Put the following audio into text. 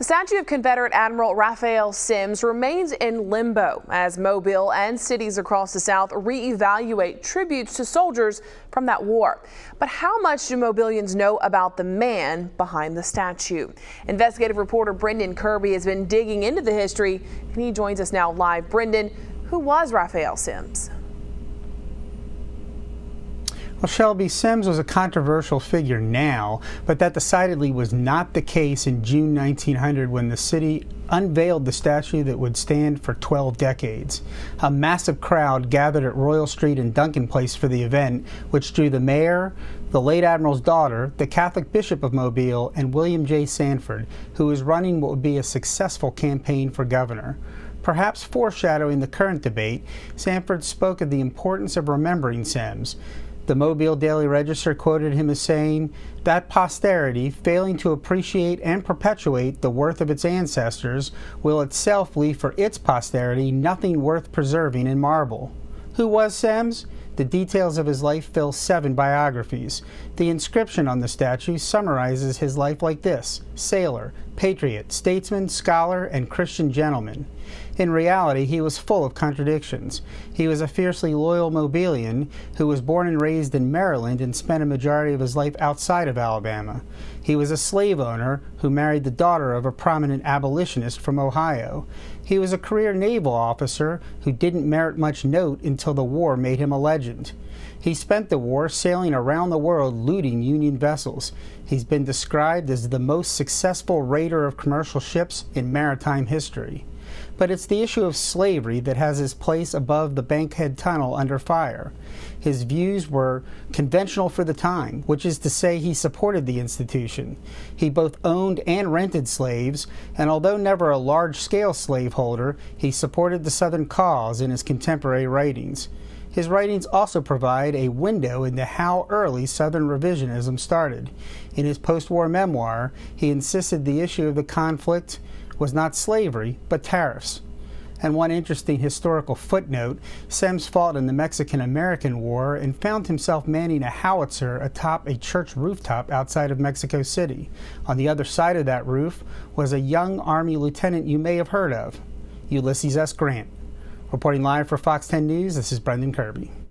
The statue of Confederate Admiral Raphael Semmes remains in limbo as Mobile and cities across the South reevaluate tributes to soldiers from that war. But how much do Mobilians know about the man behind the statue? Investigative reporter Brendan Kirby has been digging into the history, and he joins us now live. Brendan, who was Raphael Semmes? Well, Shelby, Semmes was a controversial figure now, but that decidedly was not the case in June 1900 when the city unveiled the statue that would stand for 12 decades. A massive crowd gathered at Royal Street and Duncan Place for the event, which drew the mayor, the late admiral's daughter, the Catholic Bishop of Mobile, and William J. Sanford, who was running what would be a successful campaign for governor. Perhaps foreshadowing the current debate, Sanford spoke of the importance of remembering Semmes. The Mobile Daily Register quoted him as saying that posterity, failing to appreciate and perpetuate the worth of its ancestors, will itself leave for its posterity nothing worth preserving in marble. Who was Semmes? The details of his life fill 7 biographies. The inscription on the statue summarizes his life like this: sailor, patriot, statesman, scholar, and Christian gentleman. In reality, he was full of contradictions. He was a fiercely loyal Mobilian who was born and raised in Maryland and spent a majority of his life outside of Alabama. He was a slave owner who married the daughter of a prominent abolitionist from Ohio. He was a career naval officer who didn't merit much note until the war made him a legend. He spent the war sailing around the world looting Union vessels. He's been described as the most successful raider of commercial ships in maritime history. But it's the issue of slavery that has his place above the Bankhead Tunnel under fire. His views were conventional for the time, which is to say he supported the institution. He both owned and rented slaves, and although never a large-scale slaveholder, he supported the Southern cause in his contemporary writings. His writings also provide a window into how early Southern revisionism started. In his post-war memoir, he insisted the issue of the conflict was not slavery, but tariffs. And one interesting historical footnote, Semmes fought in the Mexican-American War and found himself manning a howitzer atop a church rooftop outside of Mexico City. On the other side of that roof was a young Army lieutenant you may have heard of, Ulysses S. Grant. Reporting live for Fox 10 News, this is Brendan Kirby.